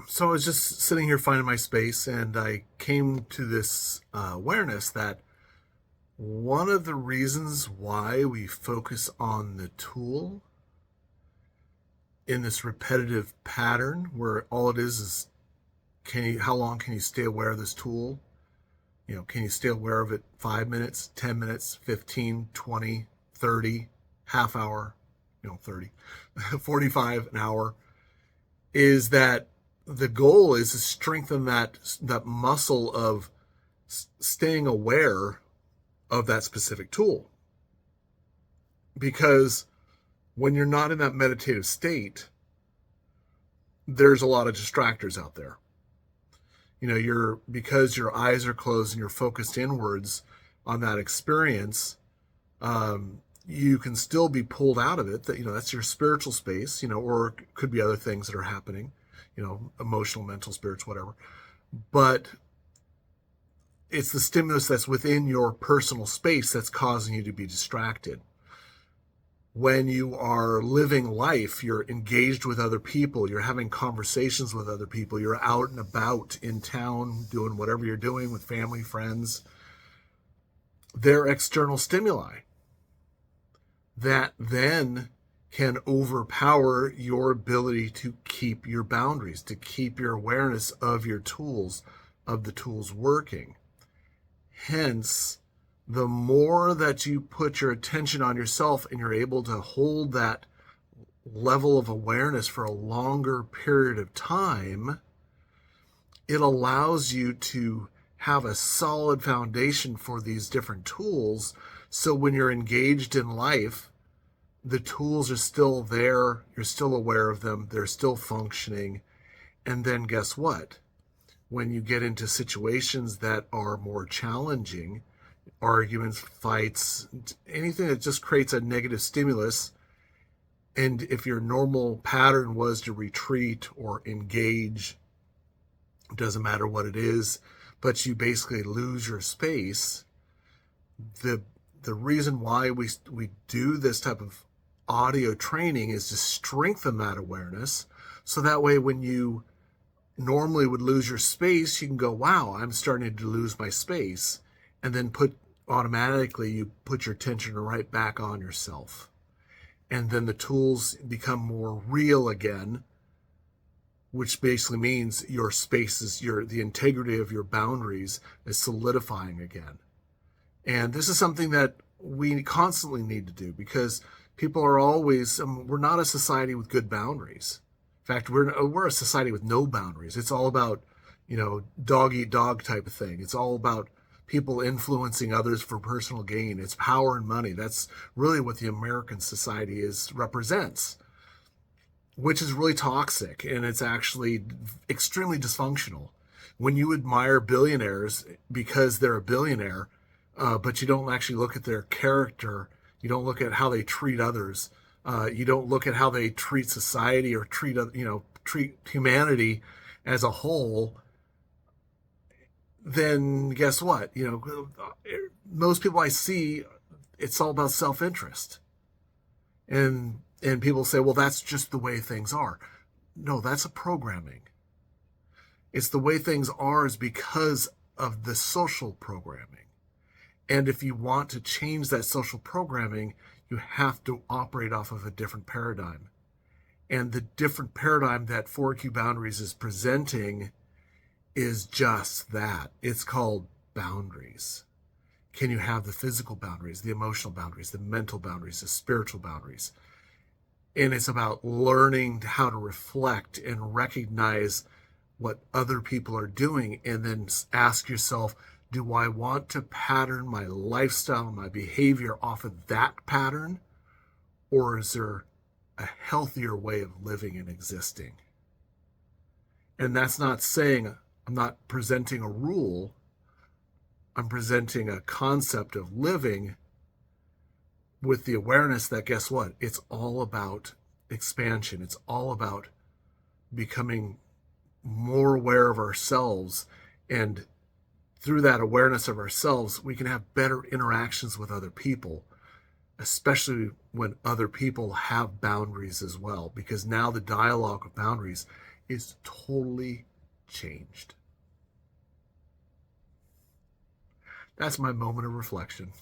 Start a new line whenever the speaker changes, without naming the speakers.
So I was just sitting here finding my space, and I came to this awareness that one of the reasons why we focus on the tool in this repetitive pattern, where all it is how long can you stay aware of this tool? Can you stay aware of it 5 minutes, 10 minutes, 15, 20, 30, half hour, 30, 45, an hour? Is that the goal is to strengthen that muscle of staying aware of that specific tool. Because when you're not in that meditative state, there's a lot of distractors out there. Because your eyes are closed and you're focused inwards on that experience, you can still be pulled out of it. That's your spiritual space, or it could be other things that are happening, emotional, mental, spirits, whatever. But it's the stimulus that's within your personal space that's causing you to be distracted. When you are living life, you're engaged with other people, you're having conversations with other people, you're out and about in town doing whatever you're doing with family, friends. They're external stimuli that then can overpower your ability to keep your boundaries, to keep your awareness of your tools, of the tools working. Hence, the more that you put your attention on yourself and you're able to hold that level of awareness for a longer period of time, it allows you to have a solid foundation for these different tools. So when you're engaged in life, the tools are still there, you're still aware of them, they're still functioning. And then guess what? When you get into situations that are more challenging, arguments, fights, anything that just creates a negative stimulus, and if your normal pattern was to retreat or engage, it doesn't matter what it is, but you basically lose your space. The reason why we do this type of audio training is to strengthen that awareness, so that way when you normally would lose your space, you can go, wow, I'm starting to lose my space, and then automatically you put your attention right back on yourself. And then the tools become more real again, which basically means your spaces, the integrity of your boundaries is solidifying again. And this is something that we constantly need to do, because people are always, we're not a society with good boundaries. In fact, we're a society with no boundaries. It's all about, dog eat dog type of thing. It's all about people influencing others for personal gain. It's power and money. That's really what the American society represents, which is really toxic, and it's actually extremely dysfunctional. When you admire billionaires because they're a billionaire, but you don't actually look at their character, you don't look at how they treat others, you don't look at how they treat society or treat humanity as a whole, then guess what? Most people I see, it's all about self-interest. And people say, well, that's just the way things are. No, that's a programming. It's the way things are is because of the social programming. And if you want to change that social programming, you have to operate off of a different paradigm. And the different paradigm that 4Q Boundaries is presenting is just that. It's called boundaries. Can you have the physical boundaries, the emotional boundaries, the mental boundaries, the spiritual boundaries? And it's about learning how to reflect and recognize what other people are doing, and then ask yourself, do I want to pattern my lifestyle, my behavior off of that pattern? Or is there a healthier way of living and existing? And that's not saying, I'm not presenting a rule, I'm presenting a concept of living with the awareness that, guess what? It's all about expansion. It's all about becoming more aware of ourselves. And through that awareness of ourselves, we can have better interactions with other people, especially when other people have boundaries as well. Because now the dialogue of boundaries is totally changed. That's my moment of reflection.